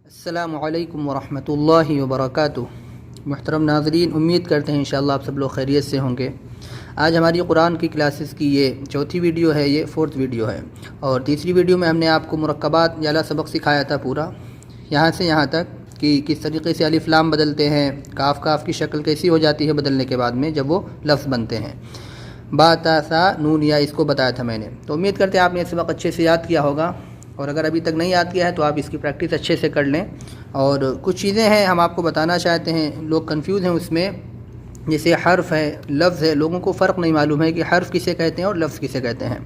السلام علیکم ورحمۃ اللہ وبرکاتہ۔ محترم ناظرین، امید کرتے ہیں انشاءاللہ آپ سب لوگ خیریت سے ہوں گے۔ آج ہماری قرآن کی کلاسز کی یہ چوتھی ویڈیو ہے، یہ فورتھ ویڈیو ہے، اور تیسری ویڈیو میں ہم نے آپ کو مرکبات والا سبق سکھایا تھا پورا، یہاں سے یہاں تک کہ کس طریقے سے الف لام بدلتے ہیں، کاف کی شکل کیسی ہو جاتی ہے بدلنے کے بعد میں جب وہ لفظ بنتے ہیں، با تا سا نون یا، اس کو بتایا تھا میں نے۔ تو امید کرتے ہیں آپ نے یہ سبق اچھے سے یاد کیا ہوگا، اور اگر ابھی تک نہیں یاد کیا ہے تو آپ اس کی پریکٹس اچھے سے کر لیں۔ اور کچھ چیزیں ہیں ہم آپ کو بتانا چاہتے ہیں، لوگ کنفیوز ہیں اس میں، جیسے حرف ہے، لفظ ہے، لوگوں کو فرق نہیں معلوم ہے کہ حرف کسے کہتے ہیں اور لفظ کسے کہتے ہیں۔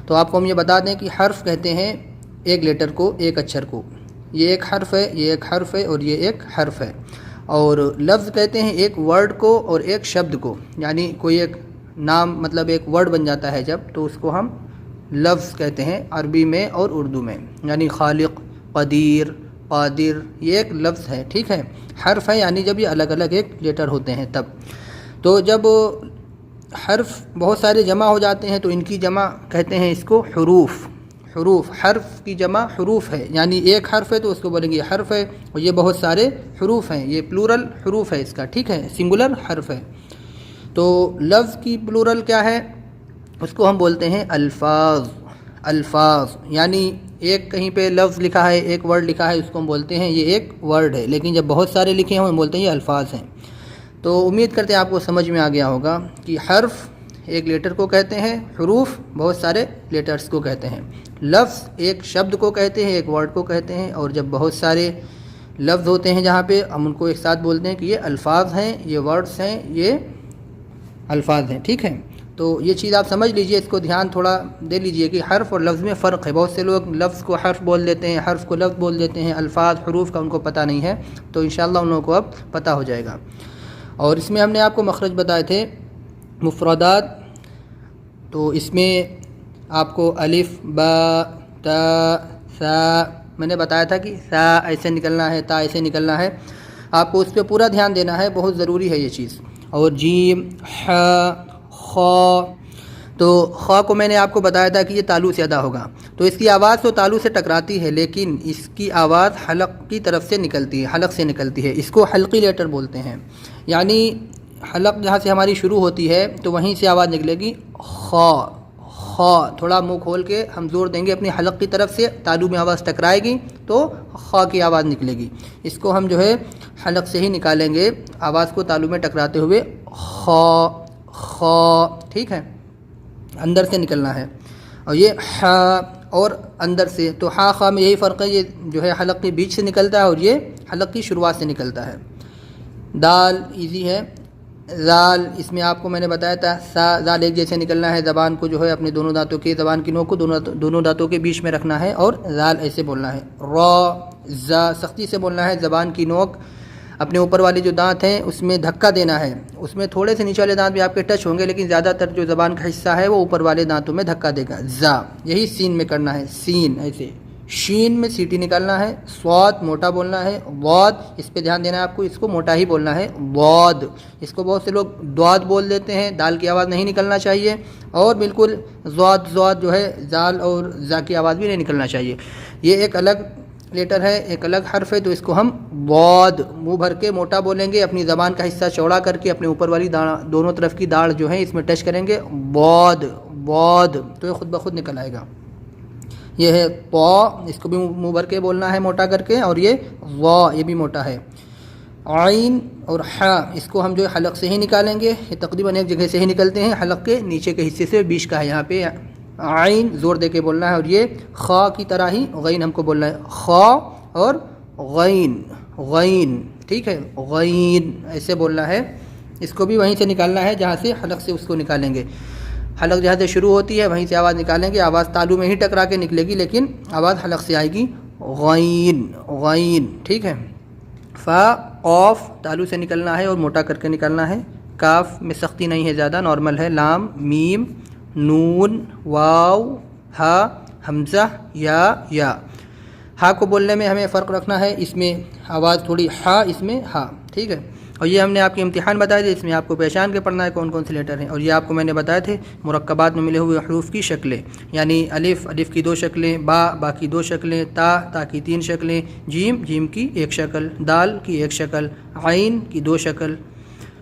تو آپ کو ہم یہ بتا دیں کہ حرف کہتے ہیں ایک لیٹر کو، ایک اچر کو، یہ ایک حرف ہے، یہ ایک حرف ہے، اور یہ ایک حرف ہے۔ اور لفظ کہتے ہیں ایک ورڈ کو اور ایک شبد کو، یعنی کوئی ایک نام مطلب ایک ورڈ بن جاتا ہے جب، تو اس کو ہم لفظ کہتے ہیں عربی میں اور اردو میں، یعنی خالق، قدیر، قادر، یہ ایک لفظ ہے، ٹھیک ہے۔ حرف ہے یعنی جب یہ الگ الگ ایک لیٹر ہوتے ہیں تب۔ تو جب حرف بہت سارے جمع ہو جاتے ہیں تو ان کی جمع کہتے ہیں اس کو حروف۔ حروف، حرف کی جمع حروف ہے، یعنی ایک حرف ہے تو اس کو بولیں گے یہ حرف ہے، اور یہ بہت سارے حروف ہیں، یہ پلورل حروف ہے اس کا، ٹھیک ہے، سنگولر حرف ہے۔ تو لفظ کی پلورل کیا ہے؟ اس کو ہم بولتے ہیں الفاظ۔ الفاظ یعنی ایک کہیں پہ لفظ لکھا ہے، ایک ورڈ لکھا ہے، اس کو ہم بولتے ہیں یہ ایک ورڈ ہے، لیکن جب بہت سارے لکھے ہیں ہم بولتے ہیں یہ الفاظ ہیں۔ تو امید کرتے ہیں آپ کو سمجھ میں آ گیا ہوگا کہ حرف ایک لیٹر کو کہتے ہیں، حروف بہت سارے لیٹرز کو کہتے ہیں، لفظ ایک شبد کو کہتے ہیں، ایک ورڈ کو کہتے ہیں، اور جب بہت سارے لفظ ہوتے ہیں جہاں پہ ہم ان کو ایک ساتھ بولتے ہیں کہ یہ الفاظ ہیں، یہ ورڈز ہیں، یہ الفاظ ہیں، ٹھیک ہے۔ تو یہ چیز آپ سمجھ لیجئے، اس کو دھیان تھوڑا دے لیجئے کہ حرف اور لفظ میں فرق ہے۔ بہت سے لوگ لفظ کو حرف بول دیتے ہیں، حرف کو لفظ بول دیتے ہیں، الفاظ حروف کا ان کو پتہ نہیں ہے، تو انشاءاللہ ان لوگوں کو اب پتہ ہو جائے گا۔ اور اس میں ہم نے آپ کو مخرج بتائے تھے مفردات، تو اس میں آپ کو الف، با، تا، سا، میں نے بتایا تھا کہ سا ایسے نکلنا ہے، تا ایسے نکلنا ہے، آپ کو اس پہ پورا دھیان دینا ہے، بہت ضروری ہے یہ چیز۔ اور جیم، ح، خا، تو خا کو میں نے آپ کو بتایا تھا کہ یہ تالو سے ادا ہوگا، تو اس کی آواز تو تالو سے ٹکراتی ہے، لیکن اس کی آواز حلق کی طرف سے نکلتی ہے، حلق سے نکلتی ہے، اس کو حلقی لیٹر بولتے ہیں، یعنی حلق جہاں سے ہماری شروع ہوتی ہے تو وہیں سے آواز نکلے گی خا۔ خا، تھوڑا منہ کھول کے ہم زور دیں گے اپنی حلق کی طرف سے، تالو میں آواز ٹکرائے گی تو خا کی آواز نکلے گی، اس کو ہم جو ہے حلق سے ہی نکالیں گے، آواز کو تالو میں ٹکراتے ہوئے خا، خا، ٹھیک ہے، اندر سے نکلنا ہے۔ اور یہ ح اور اندر سے، تو ح خا میں یہی فرق ہے، یہ جو ہے حلق کے بیچ سے نکلتا ہے اور یہ حلق کی شروعات سے نکلتا ہے۔ دال ایزی ہے۔ زال، اس میں آپ کو میں نے بتایا تھا سا زال ایک جیسے نکلنا ہے، زبان کو جو ہے اپنے دونوں دانتوں کے، زبان کی نوک کو دونوں دانتوں کے بیچ میں رکھنا ہے اور زال ایسے بولنا ہے۔ را، زا سختی سے بولنا ہے، زبان کی نوک اپنے اوپر والے جو دانت ہیں اس میں دھکا دینا ہے، اس میں تھوڑے سے نیچے والے دانت بھی آپ کے ٹچ ہوں گے، لیکن زیادہ تر جو زبان کا حصہ ہے وہ اوپر والے دانتوں میں دھکا دے گا۔ زا، یہی سین میں کرنا ہے، سین ایسے، شین میں سیٹی نکالنا ہے، صاد موٹا بولنا ہے، واد اس پہ دھیان دینا ہے آپ کو، اس کو موٹا ہی بولنا ہے، واد، اس کو بہت سے لوگ دواد بول دیتے ہیں، دال کی آواز نہیں نکلنا چاہیے، اور بالکل زواد جو ہے زال اور زا کی آواز بھی نہیں نکلنا چاہیے، یہ ایک الگ لیٹر ہے، ایک الگ حرف ہے، تو اس کو ہم واد منہ بھر کے موٹا بولیں گے، اپنی زبان کا حصہ چوڑا کر کے اپنے اوپر والی دونوں طرف کی داڑھ جو ہے اس میں ٹچ کریں گے، واد، واد، تو یہ خود بخود نکل آئے گا۔ یہ ہے پا، اس کو بھی منہ بھر کے بولنا ہے موٹا کر کے، اور یہ وا، یہ بھی موٹا ہے۔ عین اور ح، اس کو ہم جو ہے حلق سے ہی نکالیں گے، یہ تقریباً ایک جگہ سے ہی نکلتے ہیں، حلق کے نیچے کے حصے سے، بیچ کا ہے یہاں پہ، عین زور دے کے بولنا ہے، اور یہ خا کی طرح ہی غین ہم کو بولنا ہے، خا اور غین، غین، ٹھیک ہے، غین ایسے بولنا ہے، اس کو بھی وہیں سے نکالنا ہے جہاں سے حلق سے اس کو نکالیں گے، حلق جہاں سے شروع ہوتی ہے وہیں سے آواز نکالیں گے، آواز تالو میں ہی ٹکرا کے نکلے گی، لیکن آواز حلق سے آئے گی، غین، غین، ٹھیک ہے۔ فا، قاف تالو سے نکلنا ہے اور موٹا کر کے نکلنا ہے، کاف میں سختی نہیں ہے زیادہ، نارمل ہے، لام، میم، نون، واو، ہا، حمزہ، یا۔ ہا کو بولنے میں ہمیں فرق رکھنا ہے، اس میں آواز تھوڑی ہا، اس میں ہا، ٹھیک ہے۔ اور یہ ہم نے آپ کے امتحان بتائے تھے، اس میں آپ کو پہچان کے پڑھنا ہے کون کون سے لیٹر ہیں، اور یہ آپ کو میں نے بتائے تھے مرکبات میں ملے ہوئے حروف کی شکلیں، یعنی الف کی 2 شکلیں، با کی 2 شکلیں، تا کی 3 شکلیں، جیم کی 1 شکل، دال کی 1 شکل، عین کی 2 شکل،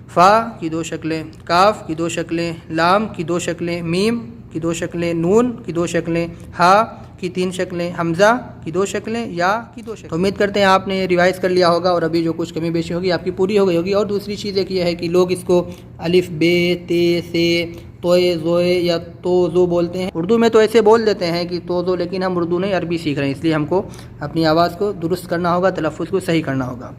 فا کی 2 شکلیں، کاف کی 2 شکلیں، لام کی 2 شکلیں، میم کی 2 شکلیں، نون کی 2 شکلیں، ہا کی 3 شکلیں، حمزہ کی 2 شکلیں، یا کی 2 شکلیں۔ تو امید کرتے ہیں آپ نے ریوائز کر لیا ہوگا، اور ابھی جو کچھ کمی بیشی ہوگی آپ کی پوری ہو گئی ہوگی۔ اور دوسری چیز ایک یہ ہے کہ لوگ اس کو الف بے تے سے توئے زوئے یا توزو بولتے ہیں، اردو میں تو ایسے بول دیتے ہیں کہ توزو، لیکن ہم اردو نہیں عربی سیکھ رہے ہیں، اس لیے ہم کو اپنی آواز کو درست کرنا ہوگا، تلفظ کو صحیح کرنا ہوگا۔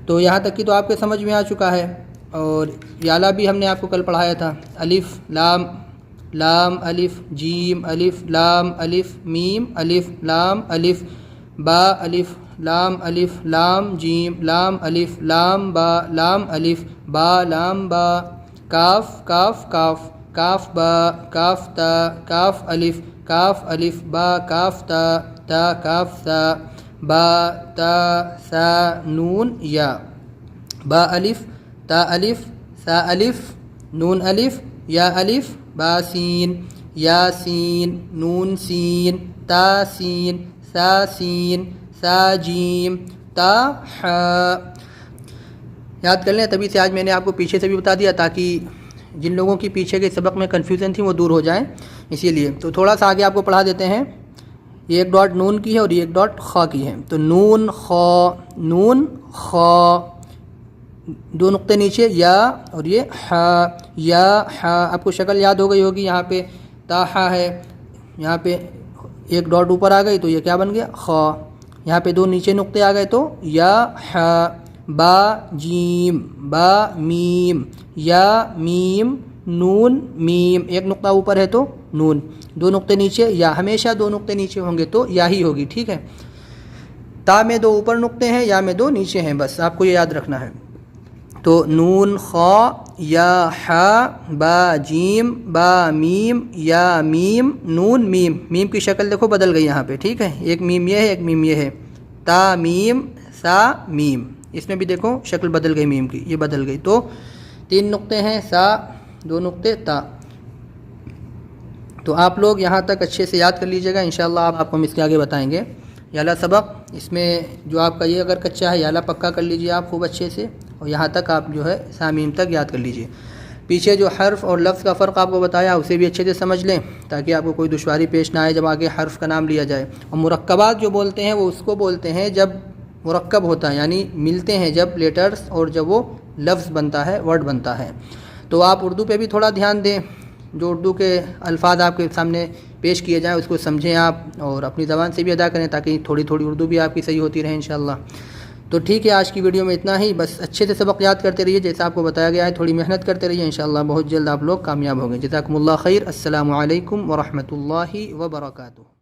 تو یہاں تک کہ تو آپ کے سمجھ میں آ چکا ہے۔ اور یالا بھی ہم نے آپ کو کل پڑھایا تھا، الف لام لام الف جیم الف لام الف میم الف لام الف با الف لام الف لام جیم لام الف لام با لام الف با لام با کاف کاف کاف کاف با کاف تا کاف الف با کاف تا تا کاف سا با تا سا نون یا با الف تا الف سا الف نون الف یا الف با سین یا سین نون سین تا سین سا سین سا جیم تا ح۔ یاد کر لیں، تبھی سے آج میں نے آپ کو پیچھے سے بھی بتا دیا تاکہ جن لوگوں کی پیچھے کے سبق میں کنفیوژن تھی وہ دور ہو جائیں، اسی لیے۔ تو تھوڑا سا آگے آپ کو پڑھا دیتے ہیں۔ یہ 1 ڈاٹ نون کی ہے اور یہ 1 ڈاٹ خا کی ہے۔ تو نون خا 2 نقطے نیچے یا، اور یہ ح یا ح۔ آپ کو شکل یاد ہو گئی ہوگی، یہاں پہ تا ح ہے، یہاں پہ 1 ڈاٹ اوپر آ گئی تو یہ کیا بن گیا خا، یہاں پہ 2 نیچے نقطے آ گئے تو یا ح۔ با جیم با میم یا میم نون میم، 1 نقطہ اوپر ہے تو نون، 2 نقطے نیچے یا، ہمیشہ 2 نقطے نیچے ہوں گے تو یا ہی ہوگی، ٹھیک ہے۔ تا میں 2 اوپر نقطے ہیں، یا میں 2 نیچے ہیں، بس آپ کو یہ یاد رکھنا ہے۔ تو نون خا یا ح با جیم با میم یا میم نون میم، میم کی شکل دیکھو بدل گئی یہاں پہ، ٹھیک ہے، ایک میم یہ ہے ایک میم یہ ہے، تا میم سا میم، اس میں بھی دیکھو شکل بدل گئی میم کی، یہ بدل گئی۔ تو 3 نقطے ہیں، سا 2 نقطے تا۔ تو آپ لوگ یہاں تک اچھے سے یاد کر لیجیے گا، انشاءاللہ آپ کو ہم اس کے آگے بتائیں گے۔ یالا سبق، اس میں جو آپ کا یہ اگر کچا ہے یالا پکا کر لیجیے آپ خوب اچھے سے، اور یہاں تک آپ جو ہے سامیم تک یاد کر لیجیے۔ پیچھے جو حرف اور لفظ کا فرق آپ کو بتایا اسے بھی اچھے سے سمجھ لیں تاکہ آپ کو کوئی دشواری پیش نہ آئے جب آگے حرف کا نام لیا جائے۔ اور مرکبات جو بولتے ہیں وہ اس کو بولتے ہیں جب مرکب ہوتا ہے، یعنی ملتے ہیں جب لیٹرز، اور جب وہ لفظ بنتا ہے، ورڈ بنتا ہے۔ تو آپ اردو پہ بھی تھوڑا دھیان دیں، جو اردو کے الفاظ آپ کے سامنے پیش کیے جائیں اس کو سمجھیں آپ، اور اپنی زبان سے بھی ادا کریں تاکہ تھوڑی تھوڑی اردو بھی آپ کی صحیح ہوتی رہے انشاءاللہ۔ تو ٹھیک ہے، آج کی ویڈیو میں اتنا ہی، بس اچھے سے سبق یاد کرتے رہیے جیسا آپ کو بتایا گیا ہے، تھوڑی محنت کرتے رہیے، انشاءاللہ بہت جلد آپ لوگ کامیاب ہوں گے۔ جزاکم اللہ خیر، السلام علیکم ورحمۃ اللہ وبرکاتہ۔